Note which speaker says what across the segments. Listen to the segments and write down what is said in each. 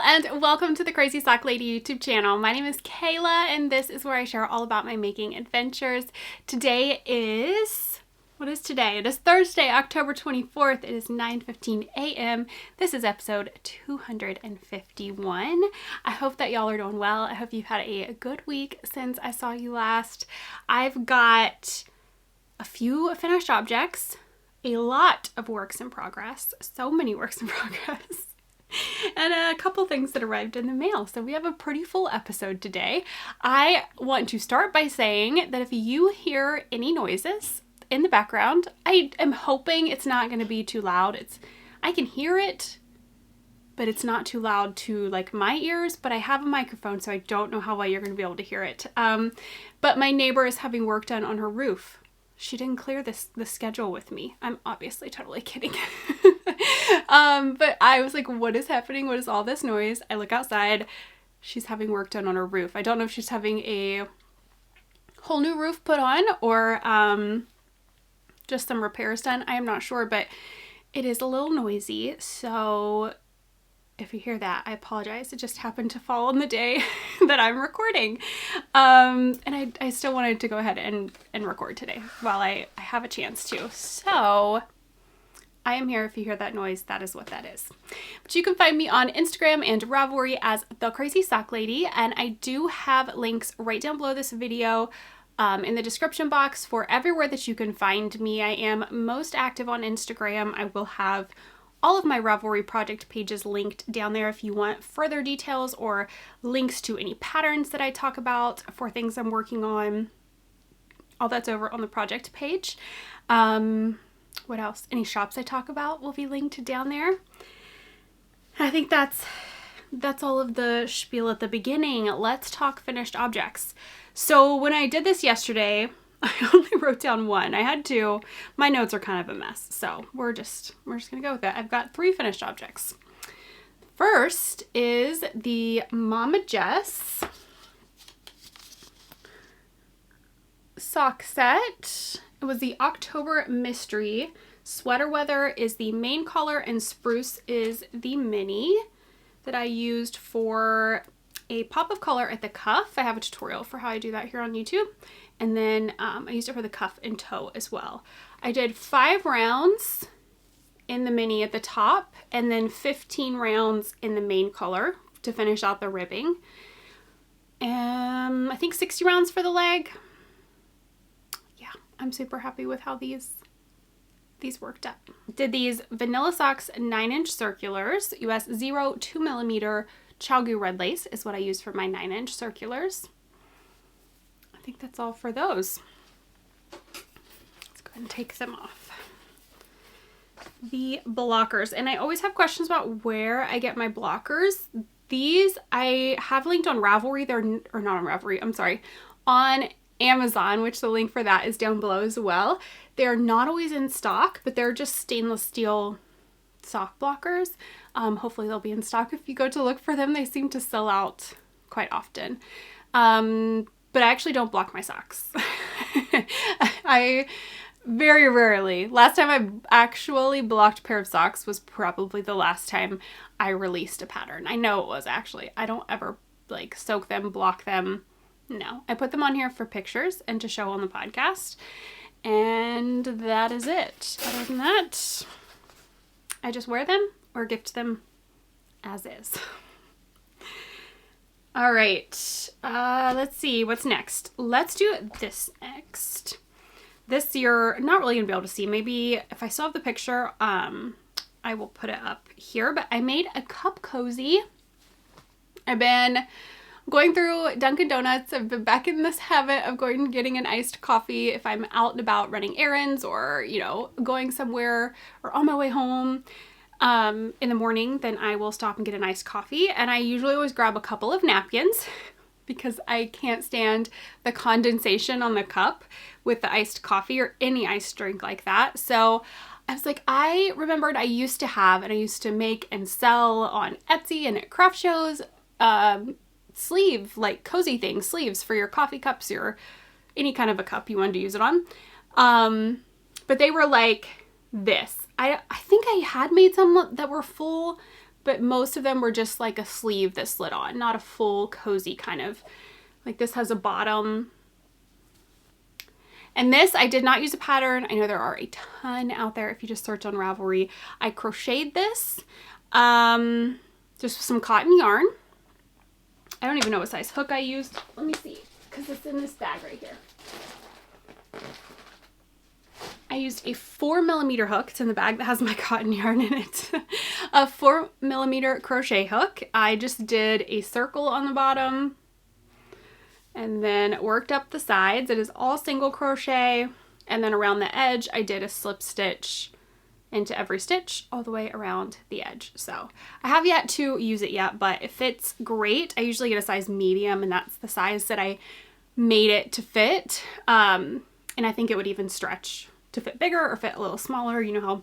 Speaker 1: and welcome to the Crazy Sock Lady YouTube channel. My name is Kayla and this is where I share all about my making adventures. Today is, what is today? It is Thursday, October 24th. It is 9:15 a.m. This is episode 251. I hope that y'all are doing well. I hope you've had a good week since I saw you last. I've got a few finished objects, a lot of works in progress, so many works in progress, and a couple things that arrived in the mail. So we have a pretty full episode today. I want to start by saying that if you hear any noises in the background, I am hoping it's not going to be too loud. I can hear it, but it's not too loud to like my ears, but I have a microphone, so I don't know how well you're going to be able to hear it. But my neighbor is having work done on her roof. She didn't clear the schedule with me. I'm obviously totally kidding. But I was like, what is happening? What is all this noise? I look outside. She's having work done on her roof. I don't know if she's having a whole new roof put on or just some repairs done. I am not sure, but it is a little noisy. So if you hear that, I apologize. It just happened to fall on the day that I'm recording. And I still wanted to go ahead and record today while I have a chance to. So I am here. If you hear that noise, that is what that is. But you can find me on Instagram and Ravelry as The Crazy Sock Lady. And I do have links right down below this video in the description box for everywhere that you can find me. I am most active on Instagram. I will have all of my Ravelry project pages linked down there if you want further details or links to any patterns that I talk about for things I'm working on. All that's over on the project page. What else? Any shops I talk about will be linked down there. I think that's all of the spiel at the beginning. Let's talk finished objects. So when I did this yesterday, I only wrote down one. I had two. My notes are kind of a mess, so we're just gonna go with it. I've got 3 finished objects. First is the Mama Jess sock set. It was the October Mystery. Sweater Weather is the main color and Spruce is the mini that I used for a pop of color at the cuff. I have a tutorial for how I do that here on YouTube. And then I used it for the cuff and toe as well. I did 5 rounds in the mini at the top and then 15 rounds in the main color to finish out the ribbing. I think 60 rounds for the leg. Yeah, I'm super happy with how these worked out. Did these Vanilla Socks 9-inch circulars, US 0 2mm Chalgu red lace is what I use for my 9-inch circulars. I think that's all for those. Let's go ahead and take them off. The blockers, and I always have questions about where I get my blockers. These I have linked on Ravelry, or not on Ravelry, I'm sorry, on Amazon, which the link for that is down below as well. They're not always in stock, but they're just stainless steel sock blockers. Hopefully they'll be in stock if you go to look for them. They seem to sell out quite often. But I actually don't block my socks. I very rarely. Last time I actually blocked a pair of socks was probably the last time I released a pattern. I know it was actually. I don't ever like soak them, block them. No, I put them on here for pictures and to show on the podcast. And that is it. Other than that, I just wear them or gift them as is. All right, let's see what's next. Let's do this next. This you're not really gonna be able to see. Maybe if I still have the picture, I will put it up here, but I made a cup cozy. I've been going through Dunkin' Donuts. I've been back in this habit of going and getting an iced coffee if I'm out and about running errands or, you know, going somewhere or on my way home. In the morning, then I will stop and get an iced coffee. And I usually always grab a couple of napkins because I can't stand the condensation on the cup with the iced coffee or any iced drink like that. So I was like, I remembered I used to have, and I used to make and sell on Etsy and at craft shows, sleeve, like cozy things, sleeves for your coffee cups or any kind of a cup you wanted to use it on. But they were like this. I think I had made some that were full, but most of them were just like a sleeve that slid on, not a full cozy kind of, like this has a bottom. And this, I did not use a pattern. I know there are a ton out there if you just search on Ravelry. I crocheted this just with some cotton yarn. I don't even know what size hook I used. Let me see, because it's in this bag right here. I used a 4mm hook. It's in the bag that has my cotton yarn in it. A 4mm crochet hook. I just did a circle on the bottom and then worked up the sides. It is all single crochet. And then around the edge, I did a slip stitch into every stitch all the way around the edge. So I have yet to use it yet, but it fits great. I usually get a size medium, and that's the size that I made it to fit. And I think it would even stretch to fit bigger or fit a little smaller. You know how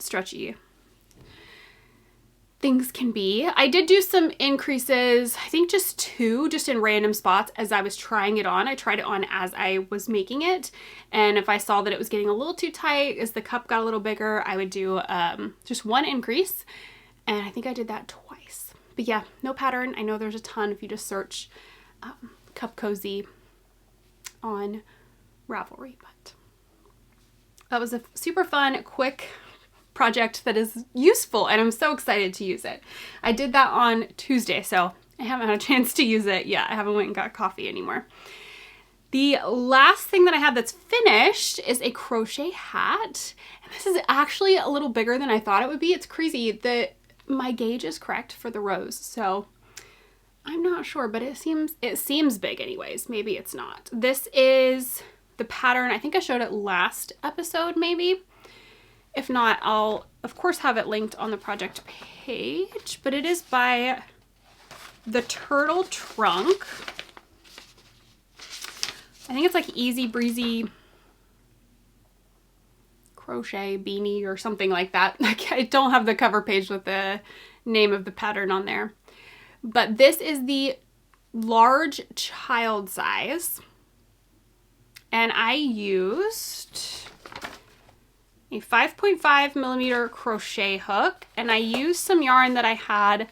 Speaker 1: stretchy things can be. I did do some increases, I think just 2, just in random spots as I was trying it on. I tried it on as I was making it, and if I saw that it was getting a little too tight, as the cup got a little bigger, I would do just 1 increase, and I think I did that twice. But yeah, no pattern. I know there's a ton if you just search cup cozy on Ravelry, but that was a super fun, quick project that is useful, and I'm so excited to use it. I did that on Tuesday, so I haven't had a chance to use it yet. I haven't went and got coffee anymore. The last thing that I have that's finished is a crochet hat, and this is actually a little bigger than I thought it would be. It's crazy that my gauge is correct for the rows, so I'm not sure, but it seems big anyways. Maybe it's not. This is the pattern. I think I showed it last episode, maybe. If not, I'll of course have it linked on the project page, but it is by the Turtle Trunk. I think it's like Easy Breezy Crochet Beanie or something like that. I don't have the cover page with the name of the pattern on there. But this is the large child size. And I used a 5.5mm crochet hook, and I used some yarn that I had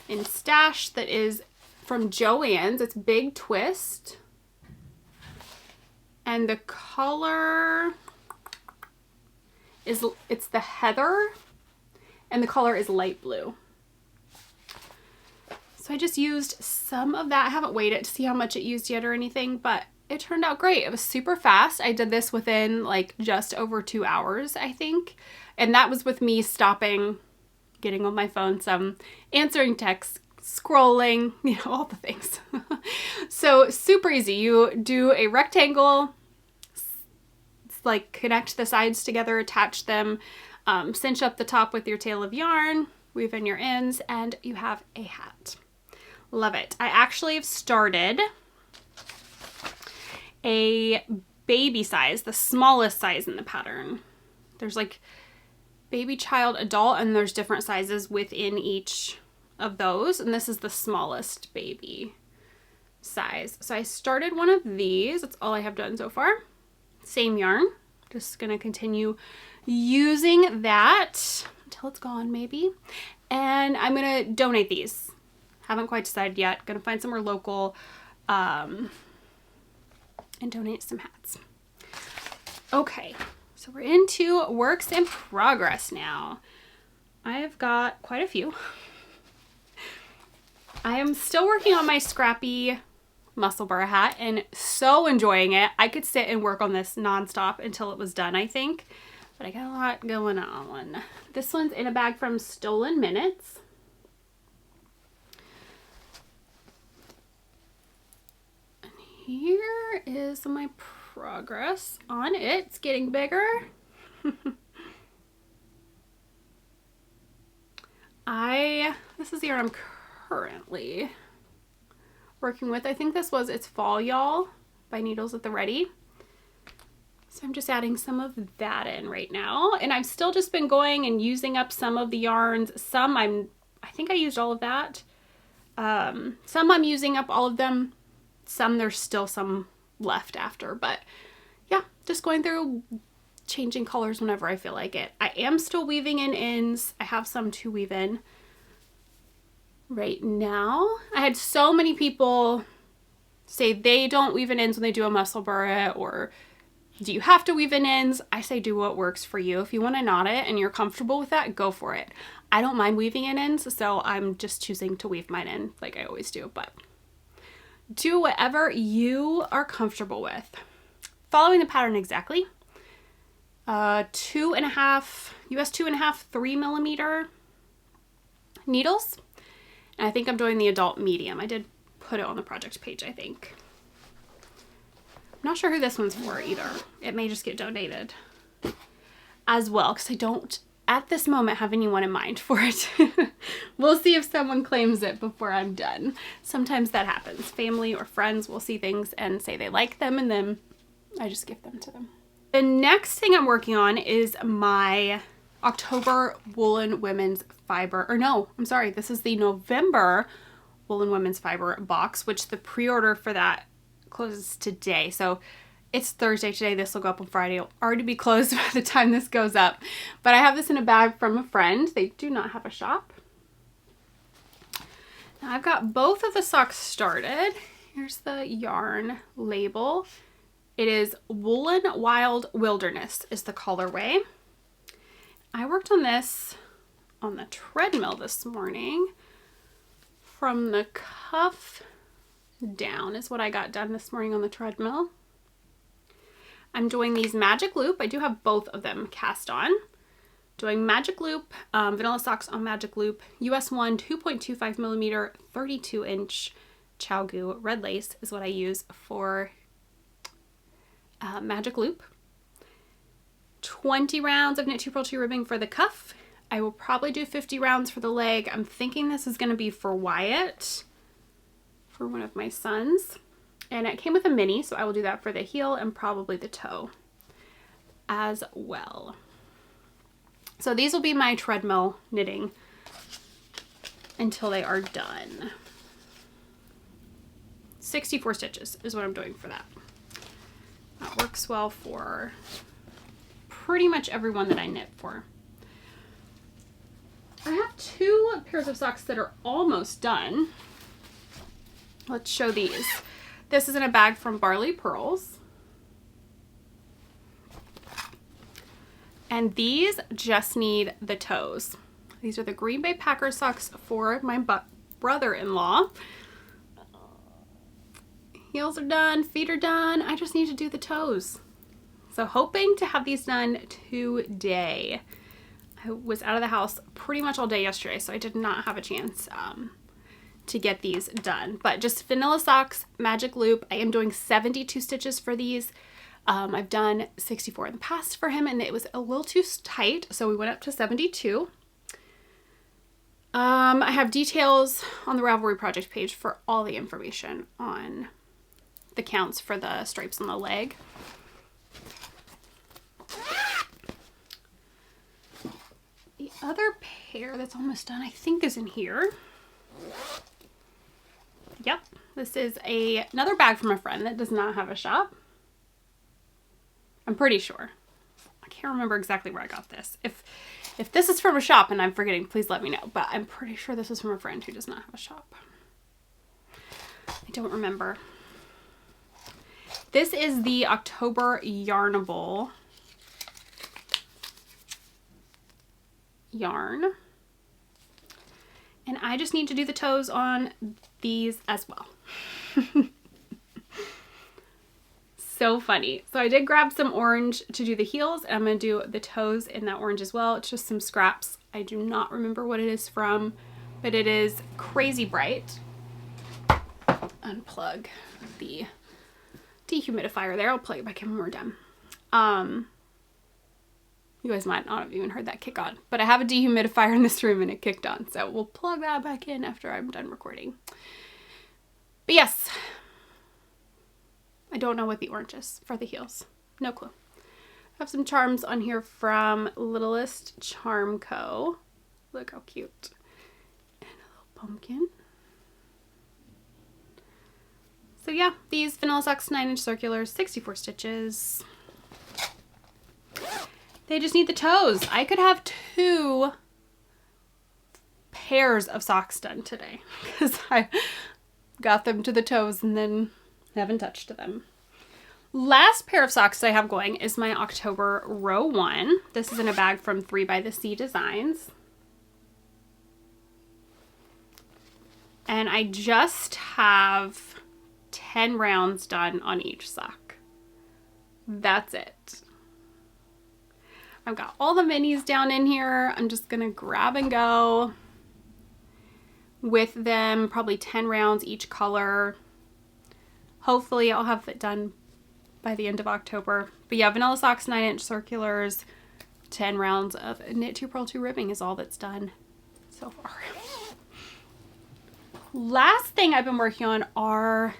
Speaker 1: in stash that is from Joann's. It's Big Twist, and the color is, it's the Heather, and the color is light blue. So I just used some of that. I haven't weighed it to see how much it used yet or anything, but it turned out great. It was super fast. I did this within like just over 2 hours, I think. And that was with me stopping, getting on my phone, some answering texts, scrolling, you know, all the things. So super easy. You do a rectangle, like connect the sides together, attach them, cinch up the top with your tail of yarn, weave in your ends, and you have a hat. Love it. I actually have started a baby size, the smallest size in the pattern. There's like baby, child, adult, and there's different sizes within each of those, and this is the smallest baby size. So I started one of these. That's all I have done so far. Same yarn. Just gonna continue using that until it's gone maybe, and I'm gonna donate these. Haven't quite decided yet. Gonna find somewhere local and donate some hats. Okay, so we're into works in progress now. I've got quite a few. I am still working on my scrappy muscle burr hat and so enjoying it. I could sit and work on this nonstop until it was done, I think, but I got a lot going on. This one's in a bag from Stolen Minutes. Here is my progress on it. It's getting bigger. This is the yarn I'm currently working with. I think this was It's Fall Y'all by Needles at the Ready. So I'm just adding some of that in right now. And I've still just been going and using up some of the yarns. Some I think I used all of that. Some I'm using up all of them. Some there's still some left after, but yeah, just going through changing colors whenever I feel like it. I am still weaving in ends. I have some to weave in. right now. I had so many people say they don't weave in ends when they do a muscle burra, or do you have to weave in ends? I say do what works for you. If you want to knot it and you're comfortable with that, go for it. I don't mind weaving in ends, so I'm just choosing to weave mine in like I always do, but do whatever you are comfortable with. Following the pattern exactly. 2.5 US 2.5 3mm needles, and I think I'm doing the adult medium. I did put it on the project page, I think. I'm not sure who this one's for either. It may just get donated as well, because I don't at this moment have anyone in mind for it. We'll see if someone claims it before I'm done. Sometimes that happens. Family or friends will see things and say they like them, and then I just give them to them. The next thing I'm working on is my October woolen women's fiber, or no, I'm sorry, this is the November woolen women's fiber box, which the pre-order for that closes today. So it's Thursday today. This will go up on Friday. It'll already be closed by the time this goes up. But I have this in a bag from a friend. They do not have a shop. Now I've got both of the socks started. Here's the yarn label. It is Woolen Wild Wilderness is the colorway. I worked on this on the treadmill this morning. From the cuff down is what I got done this morning on the treadmill. I'm doing these magic loop. I do have both of them cast on. Doing magic loop, vanilla socks on magic loop, US 1 2.25mm 32-inch Chow red lace is what I use for magic loop. 20 rounds of knit 2 purl 2 ribbing for the cuff. I will probably do 50 rounds for the leg. I'm thinking this is going to be for Wyatt, for one of my sons. And it came with a mini, so I will do that for the heel and probably the toe as well. So these will be my treadmill knitting until they are done. 64 stitches is what I'm doing for that. That works well for pretty much everyone that I knit for. I have 2 pairs of socks that are almost done. Let's show these. This is in a bag from Barley Pearls. And these just need the toes. These are the Green Bay Packers socks for my brother-in-law. Heels are done, feet are done. I just need to do the toes. So hoping to have these done today. I was out of the house pretty much all day yesterday, so I did not have a chance to get these done. But just vanilla socks, magic loop. I am doing 72 stitches for these. I've done 64 in the past for him, and it was a little too tight, so we went up to 72. I have details on the Ravelry project page for all the information on the counts for the stripes on the leg. The other pair that's almost done, I think, is in here. Yep, this is another bag from a friend that does not have a shop. I'm pretty sure. I can't remember exactly where I got this. If this is from a shop and I'm forgetting, please let me know. But I'm pretty sure this is from a friend who does not have a shop. I don't remember. This is the October Yarnable yarn. And I just need to do the toes on these as well. So funny. So I did grab some orange to do the heels, and I'm going to do the toes in that orange as well. It's just some scraps. I do not remember what it is from, but it is crazy bright. Unplug the dehumidifier there. I'll plug it back in when we're done. You guys might not have even heard that kick on, but I have a dehumidifier in this room and it kicked on. So we'll plug that back in after I'm done recording. But yes, I don't know what the orange is for the heels. No clue. I have some charms on here from Littlest Charm Co. Look how cute. And a little pumpkin. So yeah, these vanilla socks, 9-inch circulars, 64 stitches. They just need the toes. I could have 2 pairs of socks done today because I got them to the toes and then haven't touched them. Last pair of socks I have going is my October row 1. This is in a bag from 3 by the Sea Designs. And I just have 10 rounds done on each sock. That's it. I've got all the minis down in here. I'm just gonna grab and go with them, probably 10 rounds each color. Hopefully I'll have it done by the end of October. But yeah, vanilla socks, 9-inch circulars, 10 rounds of knit 2 purl 2 ribbing is all that's done so far. Last thing I've been working on are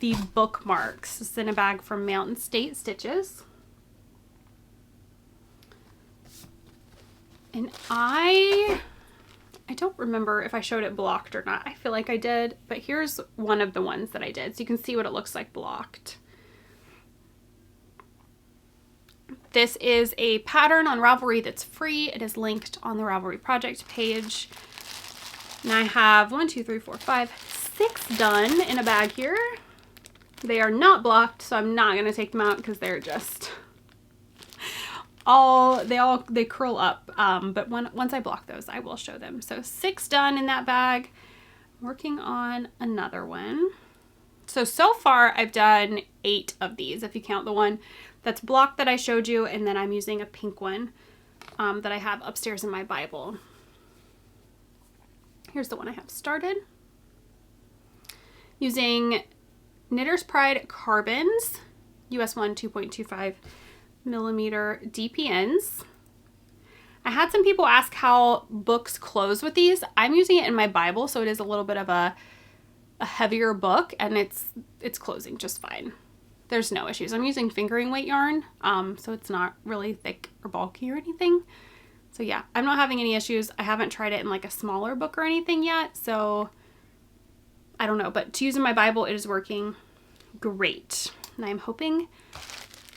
Speaker 1: the bookmarks. This is in a bag from Mountain State Stitches. And I don't remember if I showed it blocked or not. I feel like I did, but here's one of the ones that I did, so you can see what it looks like blocked. This is a pattern on Ravelry that's free. It is linked on the Ravelry project page. And I have 1, 2, 3, 4, 5, 6 done in a bag here. They are not blocked, so I'm not gonna take them out because they're just they curl up. But once I block those, I will show them. So 6 done in that bag. Working on another one. So far I've done 8 of these, if you count the one that's blocked that I showed you, and then I'm using a pink one that I have upstairs in my Bible. Here's the one I have started. Using Knitter's Pride Carbons, US 1 2.25 millimeter DPNs. I had some people ask how books close with these. I'm using it in my Bible, so it is a little bit of a heavier book, and it's closing just fine. There's no issues. I'm using fingering weight yarn, so it's not really thick or bulky or anything. So yeah, I'm not having any issues. I haven't tried it in like a smaller book or anything yet, so I don't know. But to use in my Bible, it is working great. And I'm hoping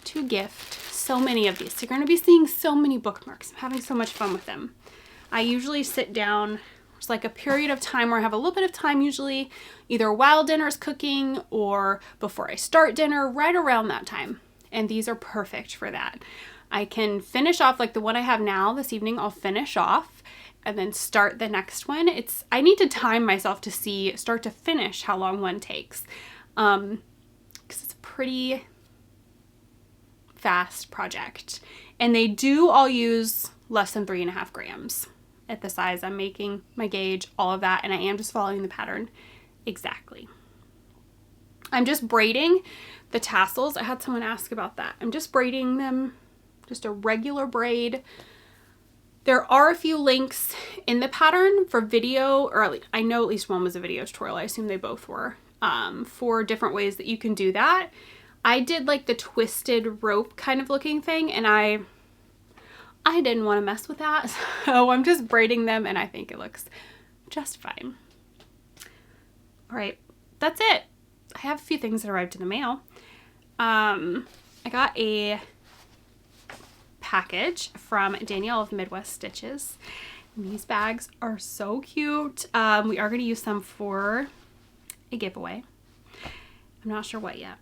Speaker 1: to gift so many of these. So you're going to be seeing so many bookmarks. I'm having so much fun with them. I usually sit down, there's like a period of time where I have a little bit of time, usually either while dinner's cooking or before I start dinner, right around that time. And these are perfect for that. I can finish off like the one I have now this evening. I'll finish off and then start the next one. I need to time myself to see start to finish how long one takes. Because it's a pretty fast project. And they do all use less than 3.5 grams at the size I'm making, my gauge, all of that. And I am just following the pattern exactly. I'm just braiding the tassels. I had someone ask about that. I'm just braiding them, just a regular braid. There are a few links in the pattern for video, or at least, I know at least one was a video tutorial. I assume they both were, for different ways that you can do that. I did like the twisted rope kind of looking thing, and I didn't want to mess with that. So I'm just braiding them, and I think it looks just fine. All right, that's it. I have a few things that arrived in the mail. I got a package from Danielle of Midwest Stitches. And these bags are so cute. We are going to use them for a giveaway. I'm not sure what yet.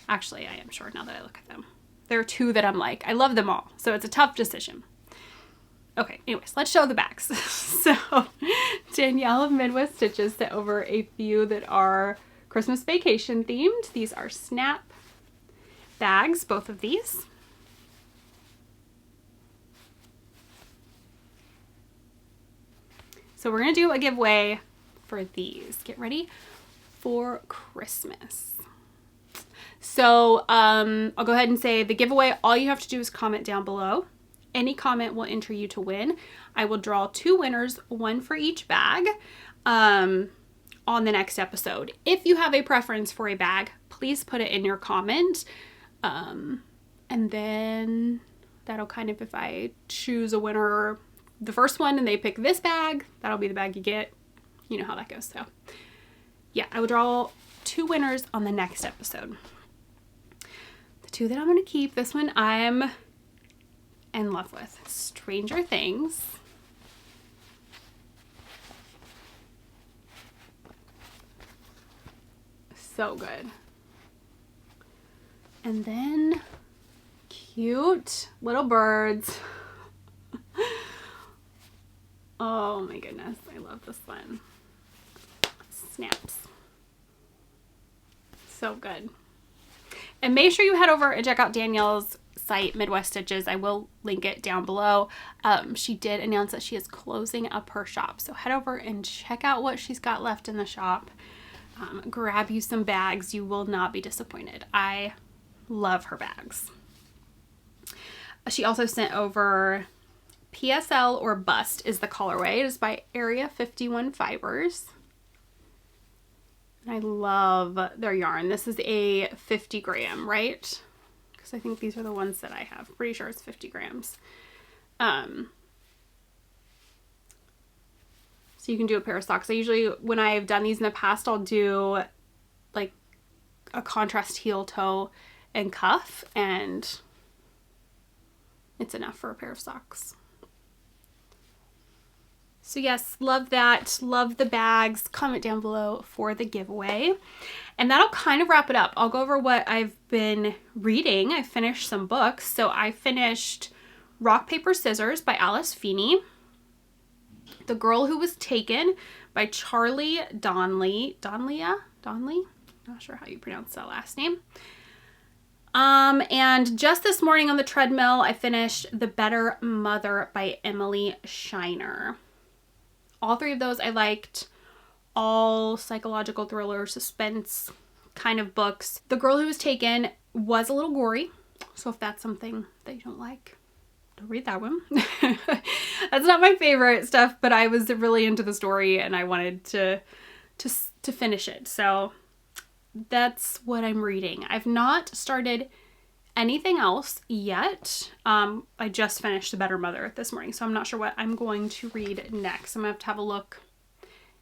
Speaker 1: Actually, I am sure now that I look at them. There are 2 that I'm like, I love them all. So it's a tough decision. Okay, anyways, let's show the bags. So Danielle of Midwest Stitches sent over a few that are Christmas vacation themed. These are snap bags, both of these. So we're going to do a giveaway for these. Get ready for Christmas. So I'll go ahead and say the giveaway, all you have to do is comment down below. Any comment will enter you to win. I will draw 2 winners, 1 for each bag, on the next episode. If you have a preference for a bag, please put it in your comment. And then that'll kind of, if I choose a winner, the first one, and they pick this bag, that'll be the bag you get. You know how that goes. So yeah, I will draw 2 winners on the next episode. The 2 that I'm going to keep, this one I'm in love with. Stranger Things. So good. And then cute little birds. Oh my goodness, I love this one. Snaps. So good. And make sure you head over and check out Danielle's site, Midwest Stitches. I will link it down below. She did announce that she is closing up her shop. So head over and check out what she's got left in the shop. Grab you some bags. You will not be disappointed. I love her bags. She also sent over PSL or Bust is the colorway. It is by Area 51 Fibers. I love their yarn. This is a 50 gram, right? Because I think these are the ones that I have. Pretty sure it's 50 grams. So you can do a pair of socks. I usually, when I've done these in the past, I'll do like a contrast heel toe and cuff, and it's enough for a pair of socks. So yes, love that. Love the bags. Comment down below for the giveaway. And that'll kind of wrap it up. I'll go over what I've been reading. I finished some books. So I finished Rock, Paper, Scissors by Alice Feeney. The Girl Who Was Taken by Charlie Donlea. Donlea? Not sure how you pronounce that last name. And just this morning on the treadmill, I finished The Better Mother by Emily Shiner. All three of those I liked. All psychological thriller, suspense kind of books. The Girl Who Was Taken was a little gory, so if that's something that you don't like, don't read that one. That's not my favorite stuff, but I was really into the story and I wanted to finish it. So that's what I'm reading. I've not started anything else yet. I just finished The Better Mother this morning, so I'm not sure what I'm going to read next. I'm gonna have to have a look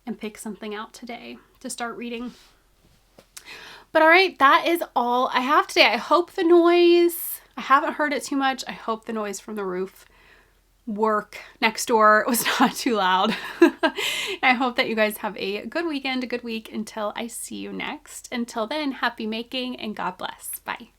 Speaker 1: and pick something out today to start reading. But all right, that is all I have today. I hope the noise, I haven't heard it too much. I hope the noise from the roof work next door was not too loud. I hope that you guys have a good weekend, a good week until I see you next. Until then, happy making and God bless. Bye.